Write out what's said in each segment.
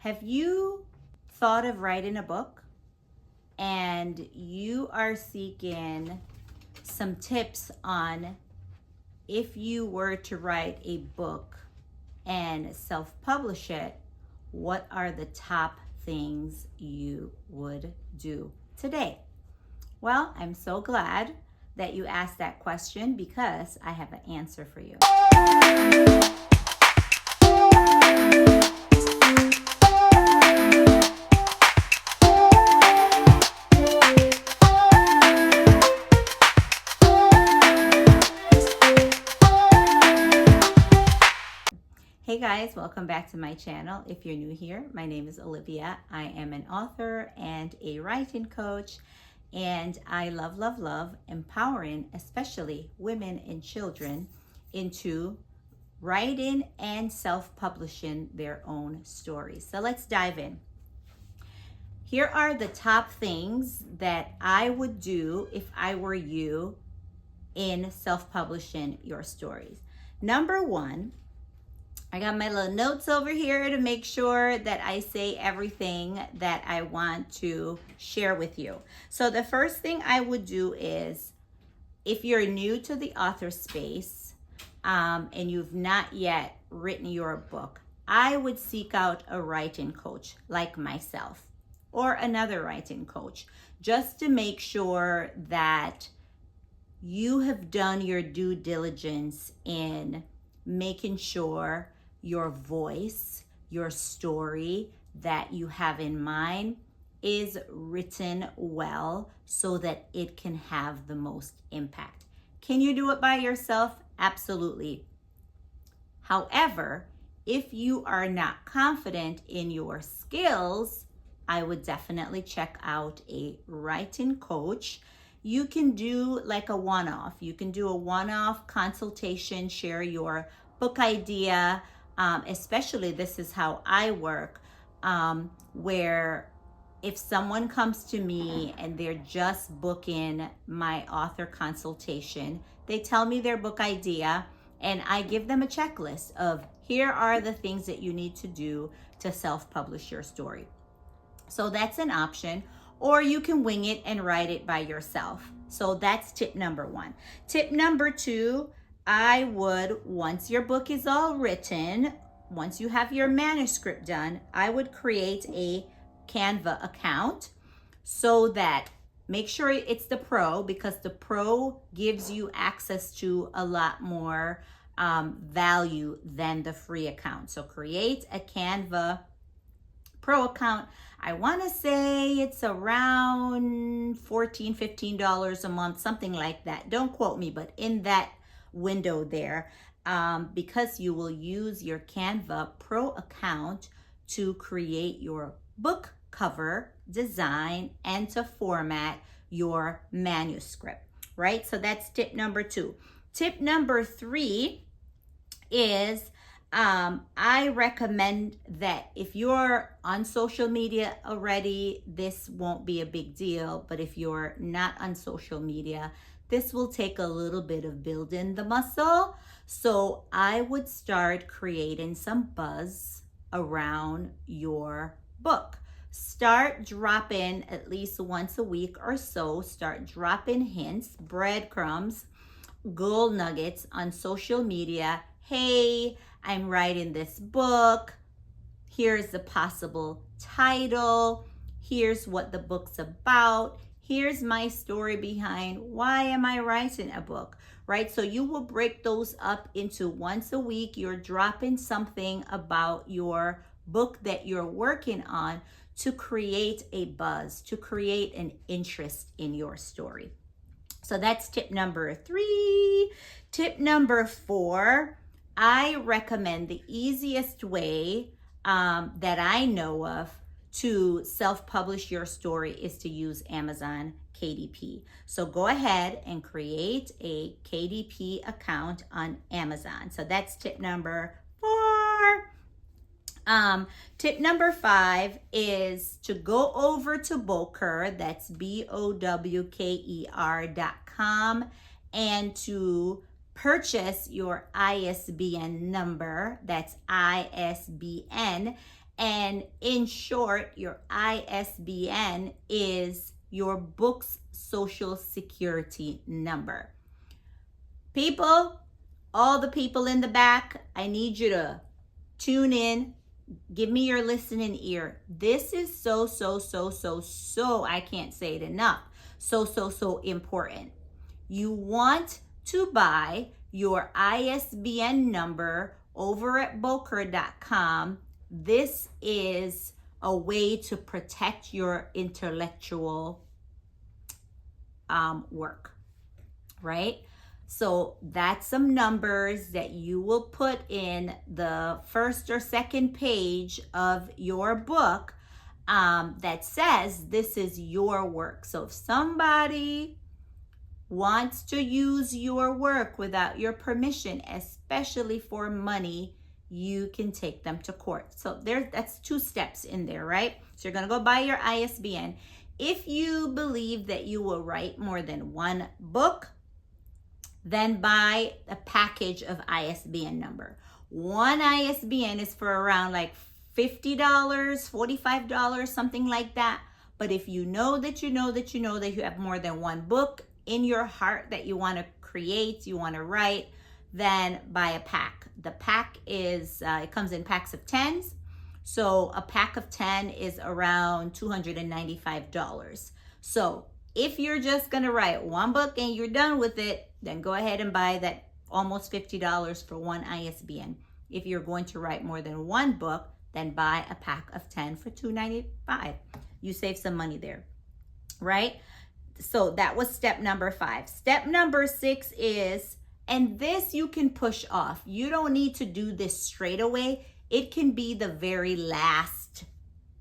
Have you thought of writing a book and you are seeking some tips on if you were to write a book and self-publish it, what are the top things you would do today? Well, I'm so glad that you asked that question because I have an answer for you. Hey guys, welcome back to my channel. If you're new here, my name is Olivia. I am an author and a writing coach, and I love empowering especially women and children into writing and self-publishing their own stories. So let's dive in. Here are the top things that I would do if I were you in self-publishing your stories. Number one, I got my little notes over here to make sure that I say everything that I want to share with you. So the first thing I would do is, if you're new to the author space and you've not yet written your book, I would seek out a writing coach like myself or another writing coach, just to make sure that you have done your due diligence in making sure your voice, your story that you have in mind is written well so that it can have the most impact. Can you do it by yourself? Absolutely. However, if you are not confident in your skills, I would definitely check out a writing coach. You can do like a one-off. You can do a one-off consultation, share your book idea. Especially this is how I work, where if someone comes to me and they're just booking my author consultation, they tell me their book idea and I give them a checklist of here are the things that you need to do to self-publish your story. So that's an option, or you can wing it and write it by yourself. So that's tip number one. Tip number two, I would, once your book is all written, once you have your manuscript done, I would create a Canva account so that, make sure it's the Pro, because the Pro gives you access to a lot more value than the free account. So create a Canva Pro account. I want to say it's around $14, $15 a month, something like that. Don't quote me, but in that window there, because you will use your Canva Pro account to create your book cover design and to format your manuscript, right? So that's tip number two. Tip number three is I recommend that if you're on social media already, this won't be a big deal, but if you're not on social media, this will take a little bit of building the muscle. So I would start creating some buzz around your book. Start dropping at least once a week or so. Start dropping hints, breadcrumbs, gold nuggets on social media. Hey, I'm writing this book. Here's the possible title. Here's what the book's about. Here's my story behind why am I writing a book, right? So you will break those up into once a week. You're dropping something about your book that you're working on to create a buzz, to create an interest in your story. So that's tip number three. Tip number four, I recommend the easiest way that I know of to self-publish your story is to use Amazon KDP. So go ahead and create a KDP account on Amazon. So that's tip number four. Tip number five is to go over to Bowker, that's BOWKER.com, and to purchase your ISBN number, that's ISBN, And in short, your ISBN is your book's social security number. People, all the people in the back, I need you to tune in. Give me your listening ear. This is so, I can't say it enough. So important. You want to buy your ISBN number over at Boker.com. This is a way to protect your intellectual work, right? So that's some numbers that you will put in the first or second page of your book that says this is your work. So if somebody wants to use your work without your permission, especially for money, you can take them to court. So that's 2 steps in there, right? So you're going to go buy your ISBN. If you believe that you will write more than 1 book, then buy a package of ISBN number. 1 ISBN is for around like $50, $45, something like that. But if you know that you have more than 1 book in your heart that you want to create, you want to write, then buy a pack. The pack is, it comes in packs of 10s. So a pack of 10 is around $295. So if you're just going to write 1 book and you're done with it, then go ahead and buy that almost $50 for 1 ISBN. If you're going to write more than 1 book, then buy a pack of 10 for $295. You save some money there, right? So that was step number 5. Step number 6 is, and this you can push off. You don't need to do this straight away. It can be the very last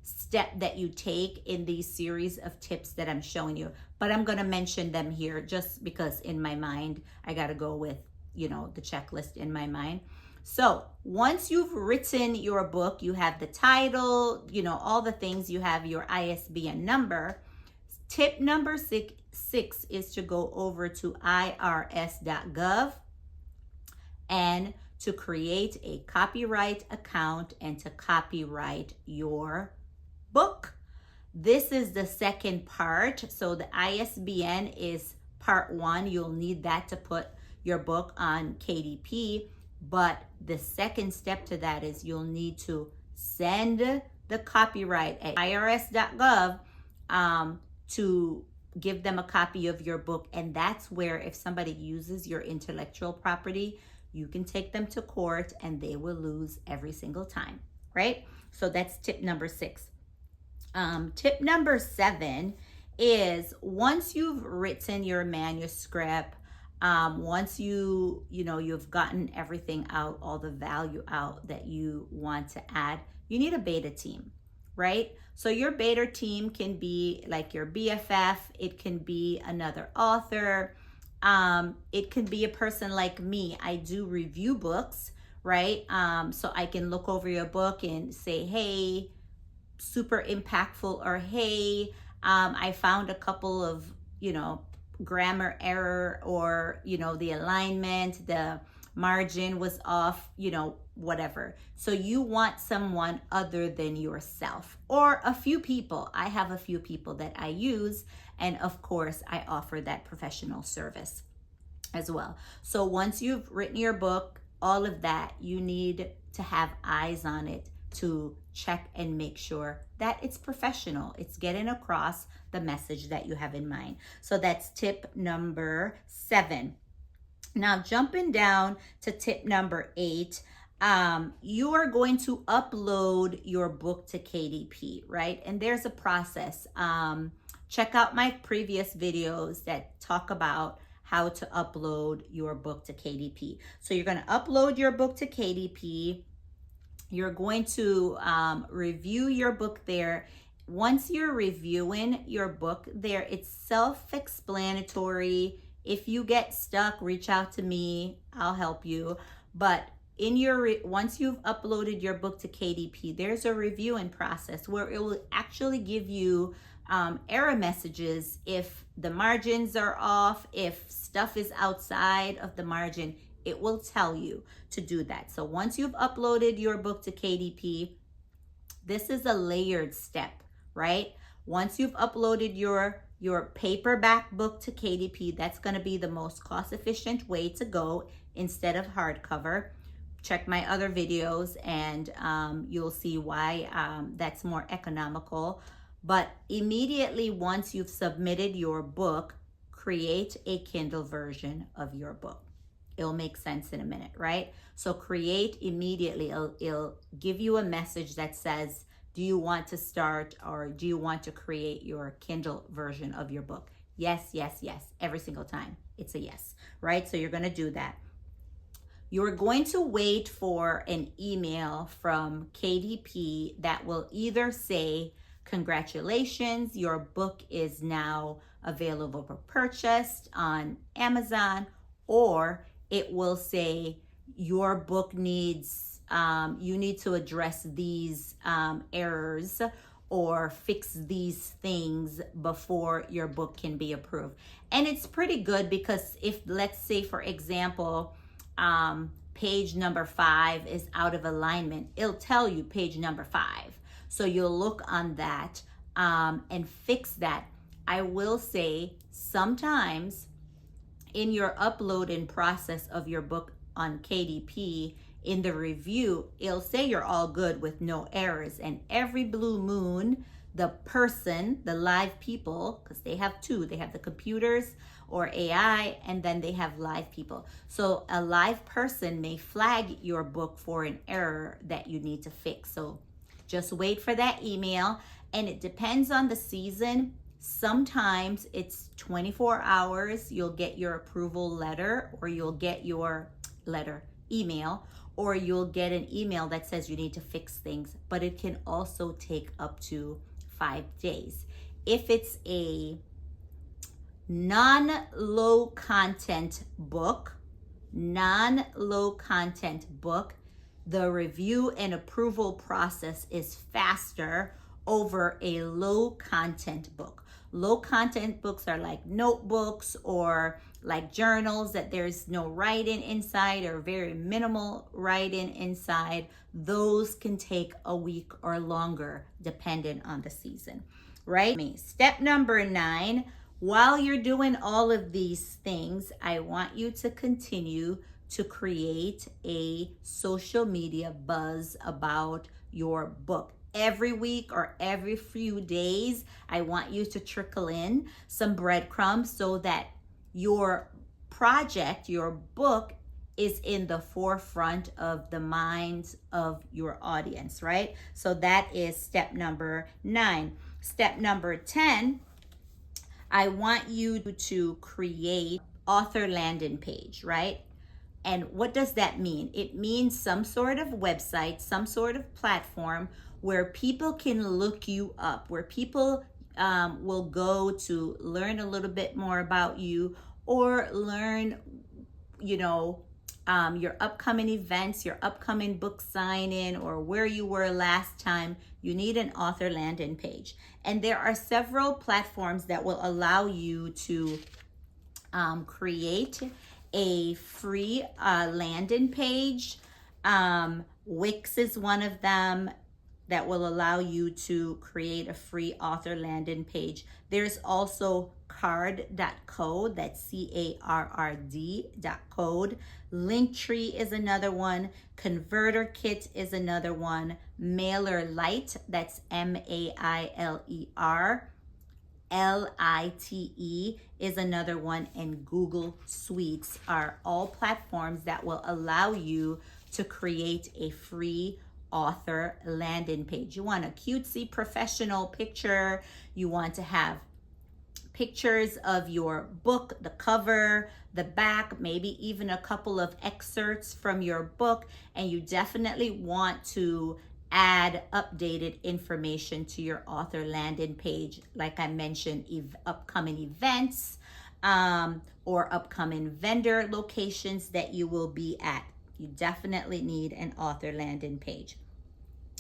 step that you take in these series of tips that I'm showing you. But I'm going to mention them here just because in my mind, I got to go with, the checklist in my mind. So once you've written your book, you have the title, all the things, you have your ISBN number. Tip number 6 is to go over to irs.gov and to create a copyright account and to copyright your book. This is the second part. So the ISBN is part 1. You'll need that to put your book on KDP. But the second step to that is you'll need to send the copyright at irs.gov to give them a copy of your book. And that's where if somebody uses your intellectual property, you can take them to court and they will lose every single time, right? So that's tip number 6. Tip number 7 is once you've written your manuscript, once you've gotten everything out, all the value out that you want to add, you need a beta team, right? So your beta team can be like your BFF. It can be another author. It can be a person like me. I do review books, right? So I can look over your book and say, hey, super impactful, or hey, I found a couple of, grammar error, or, the alignment, the margin was off, whatever. So you want someone other than yourself, or a few people. I have a few people that I use, and of course I offer that professional service as well. So once you've written your book, all of that, you need to have eyes on it to check and make sure that it's professional. It's getting across the message that you have in mind. So that's tip number 7. Now jumping down to tip number 8, you are going to upload your book to KDP, right? And there's a process. Check out my previous videos that talk about how to upload your book to KDP. So you're going to upload your book to KDP. You're going to review your book there. Once you're reviewing your book there, it's self-explanatory. If you get stuck, reach out to me. I'll help you. But in your once you've uploaded your book to KDP, there's a reviewing process where it will actually give you error messages if the margins are off, if stuff is outside of the margin. It will tell you to do that. So once you've uploaded your book to KDP, This is a layered step, right? Once you've uploaded your paperback book to KDP, that's going to be the most cost efficient way to go instead of hardcover. Check my other videos and you'll see why that's more economical. But immediately once you've submitted your book, create a Kindle version of your book. It'll make sense in a minute, right? So create immediately. It'll give you a message that says, do you want to start or do you want to create your Kindle version of your book? Yes, yes, yes. Every single time it's a yes, right? So you're going to do that. You're going to wait for an email from KDP that will either say, congratulations, your book is now available for purchase on Amazon, or it will say your book needs, you need to address these errors or fix these things before your book can be approved. And it's pretty good because if, let's say, for example, page number 5 is out of alignment, it'll tell you page number 5. So you'll look on that and fix that. I will say sometimes in your uploading process of your book on KDP, in the review, it'll say you're all good with no errors. And every blue moon, the person, the live people, because they have two, they have the computers or AI, and then they have live people. So a live person may flag your book for an error that you need to fix. So just wait for that email. And it depends on the season. Sometimes it's 24 hours, you'll get your approval letter, or you'll get your email, or you'll get an email that says you need to fix things, but it can also take up to 5 days. If it's a non-low content book, the review and approval process is faster over a low content book. Low content books are like notebooks or like journals that there's no writing inside or very minimal writing inside. Those can take a week or longer depending on the season, right? Step number 9, while you're doing all of these things, I want you to continue to create a social media buzz about your book. Every week or every few days, I want you to trickle in some breadcrumbs so that your project, your book, is in the forefront of the minds of your audience, right? So that is step number 9. Step number 10, I want you to create author landing page, right? And what does that mean? It means some sort of website, some sort of platform where people can look you up, where people will go to learn a little bit more about you or learn, your upcoming events, your upcoming book signing, or where you were last time. You need an author landing page. And there are several platforms that will allow you to create a free landing page. Wix is one of them that will allow you to create a free author landing page. There's also card.co, that's CARRD.code. Linktree is another one. Converter Kit is another one. MailerLite, that's MailerLite is another one. And Google Suites are all platforms that will allow you to create a free author landing page. You want a cutesy professional picture. You want to have pictures of your book, the cover, the back, maybe even a couple of excerpts from your book. And you definitely want to add updated information to your author landing page. Like I mentioned, upcoming events or upcoming vendor locations that you will be at. You definitely need an author landing page.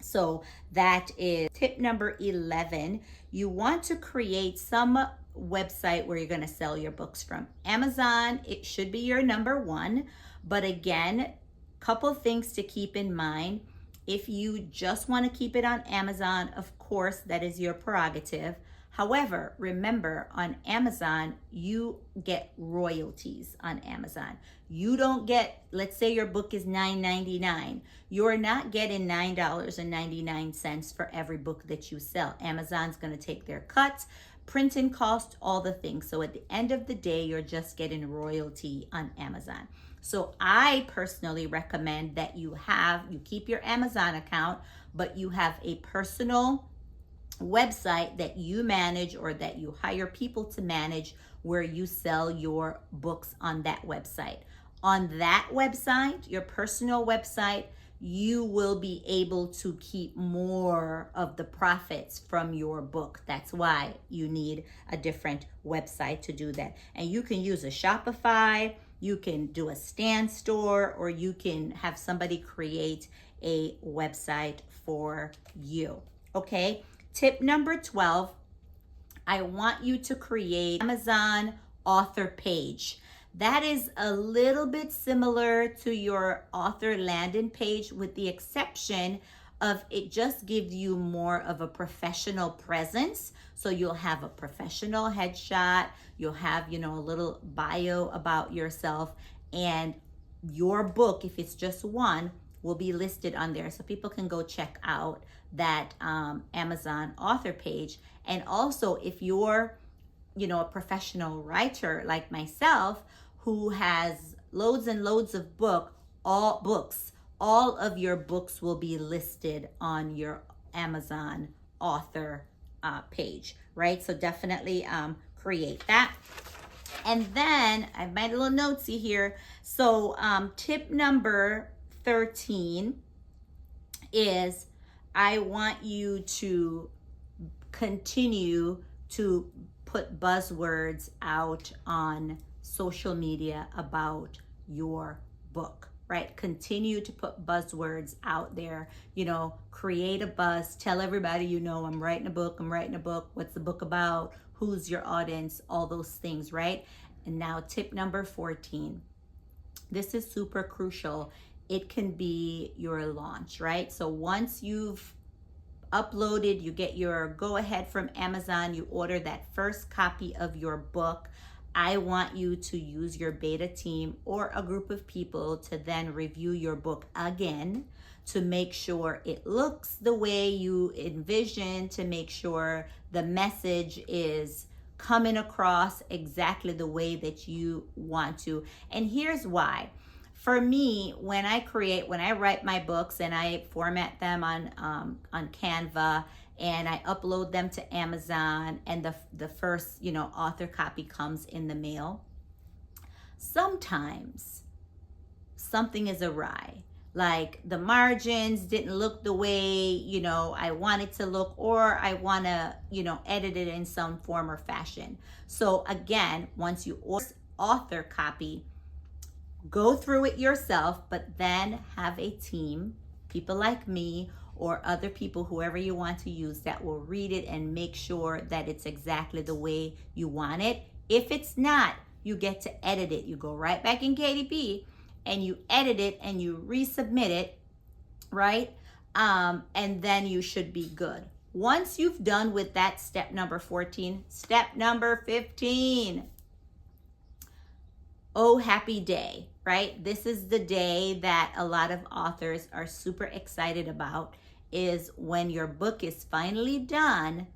So that is tip number 11. You want to create some website where you're going to sell your books from. Amazon, it should be your number one. But again, couple things to keep in mind. If you just want to keep it on Amazon, of course, that is your prerogative. However, remember, on Amazon, you get royalties on Amazon. You don't get, let's say your book is $9.99. You're not getting $9.99 for every book that you sell. Amazon's going to take their cuts, printing cost, all the things. So at the end of the day, you're just getting royalty on Amazon. So I personally recommend that you keep your Amazon account, but you have a personal website that you manage or that you hire people to manage, where you sell your books on that website. On that website, your personal website, you will be able to keep more of the profits from your book. That's why you need a different website to do that. And you can use a Shopify, you can do a Stan Store, or you can have somebody create a website for you. Okay? Tip number 12, I want you to create Amazon author page. That is a little bit similar to your author landing page, with the exception of it just gives you more of a professional presence. So you'll have a professional headshot, you'll have, a little bio about yourself, and your book, if it's just one, will be listed on there, so people can go check out that Amazon author page. And also, if you're, a professional writer like myself, who has loads and loads of all of your books will be listed on your Amazon author page, right? So definitely create that. And then I have my little notesy here. So tip number 13 is, I want you to continue to put buzzwords out on social media about your book, right? Continue to put buzzwords out there, create a buzz, tell everybody, I'm writing a book, what's the book about, who's your audience, all those things, right? And now tip number 14. This is super crucial. It can be your launch, right? So once you've uploaded, you get your go ahead from Amazon, you order that first copy of your book, I want you to use your beta team or a group of people to then review your book again, to make sure it looks the way you envision, to make sure the message is coming across exactly the way that you want to. And here's why. For me, when I write my books and I format them on Canva, and I upload them to Amazon, and the first, author copy comes in the mail, sometimes something is awry. Like the margins didn't look the way, I want it to look, or I want to, edit it in some form or fashion. So again, once you order author copy, go through it yourself, but then have a team, people like me or other people, whoever you want to use, that will read it and make sure that it's exactly the way you want it. If it's not, you get to edit it. You go right back in KDP and you edit it and you resubmit it, right? And then you should be good. Once you've done with that step number 14, step number 15. Oh, happy day, right? This is the day that a lot of authors are super excited about, is when your book is finally done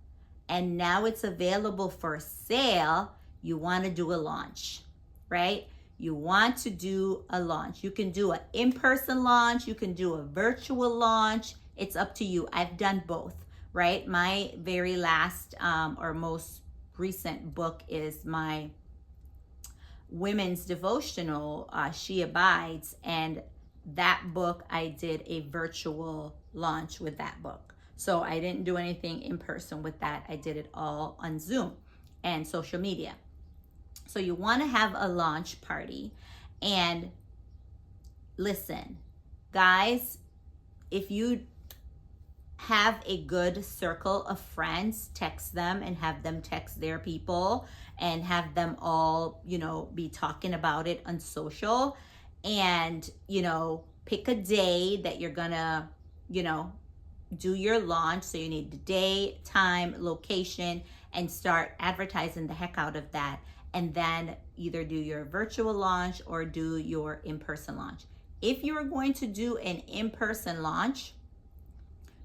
and now it's available for sale. You want to do a launch, right? You want to do a launch. You can do an in-person launch, you can do a virtual launch. It's up to you. I've done both, right? My very last or most recent book is my women's devotional, She Abides, and that book I did a virtual launch with that book. So I didn't do anything in person with that. I did it all on Zoom and social media. So you want to have a launch party. And listen, guys, if you have a good circle of friends, text them and have them text their people and have them all, be talking about it on social, and, pick a day that you're gonna, do your launch. So you need the day, time, location, and start advertising the heck out of that. And then either do your virtual launch or do your in-person launch. If you're going to do an in-person launch,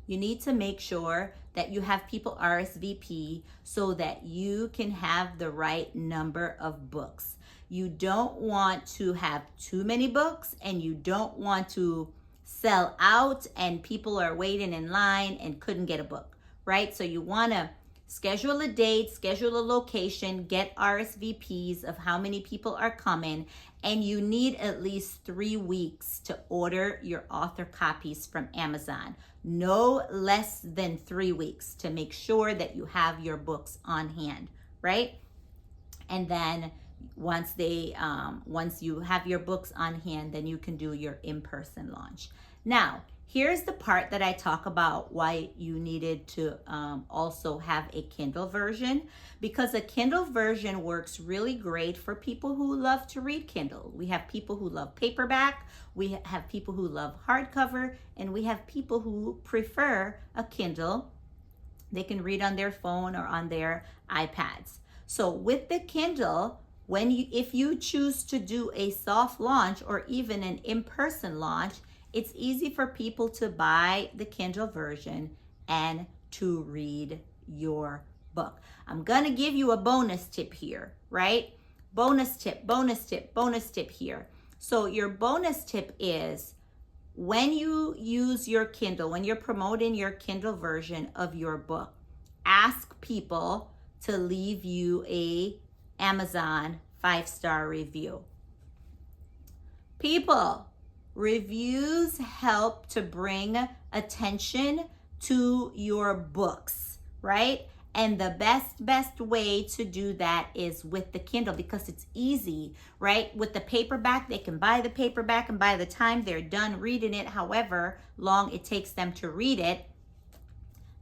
you need to make sure that you have people RSVP so that you can have the right number of books. You don't want to have too many books, and you don't want to sell out and people are waiting in line and couldn't get a book, right? So you want to schedule a date, schedule a location, get RSVPs of how many people are coming, and you need at least 3 weeks to order your author copies from Amazon. No less than 3 weeks to make sure that you have your books on hand, right? And then once you have your books on hand, then you can do your in-person launch. Now, here's the part that I talk about why you needed to also have a Kindle version, because a Kindle version works really great for people who love to read Kindle. We have people who love paperback, we have people who love hardcover, and we have people who prefer a Kindle. They can read on their phone or on their iPads. So with the Kindle, if you choose to do a soft launch or even an in-person launch, it's easy for people to buy the Kindle version and to read your book. I'm gonna give you a bonus tip here, right? Bonus tip here. So your bonus tip is, when you use your Kindle, when you're promoting your Kindle version of your book, ask people to leave you a Amazon 5-star review. People, reviews help to bring attention to your books, right? And the best way to do that is with the Kindle, because it's easy, right? With the paperback, they can buy the paperback, and by the time they're done reading it, however long it takes them to read it,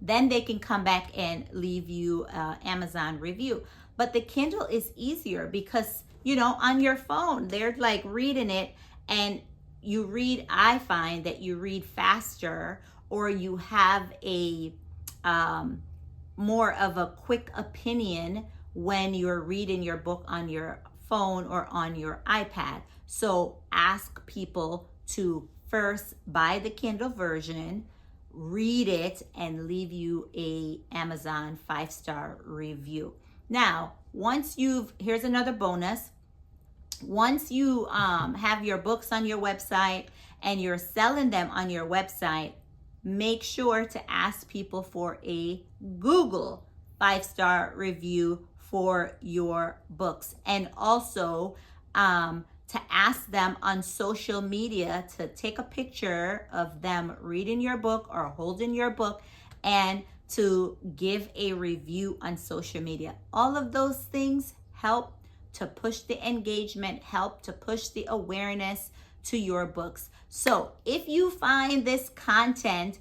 then they can come back and leave you an Amazon review. But the Kindle is easier because, on your phone, they're like reading it, and I find that you read faster, or you have a more of a quick opinion when you're reading your book on your phone or on your iPad. So ask people to first buy the Kindle version, read it, and leave you a Amazon 5-star review. Now, here's another bonus. Once you have your books on your website and you're selling them on your website, make sure to ask people for a Google 5-star review for your books, and also to ask them on social media to take a picture of them reading your book or holding your book, and to give a review on social media. All of those things help to push the engagement, help to push the awareness to your books. So if you find this content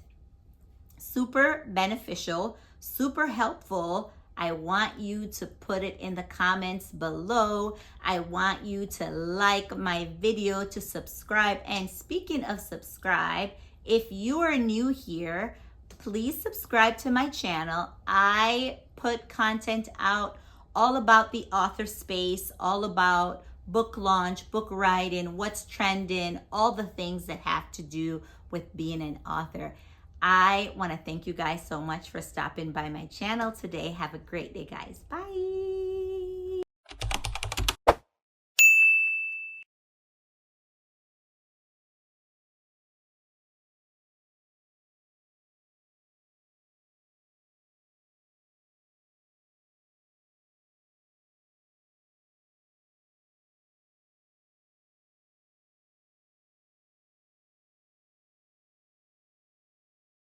super beneficial, super helpful, I want you to put it in the comments below. I want you to like my video, to subscribe. And speaking of subscribe, if you are new here, please subscribe to my channel. I put content out all about the author space, all about book launch, book writing, what's trending, all the things that have to do with being an author. I want to thank you guys so much for stopping by my channel today. Have a great day, guys. Bye.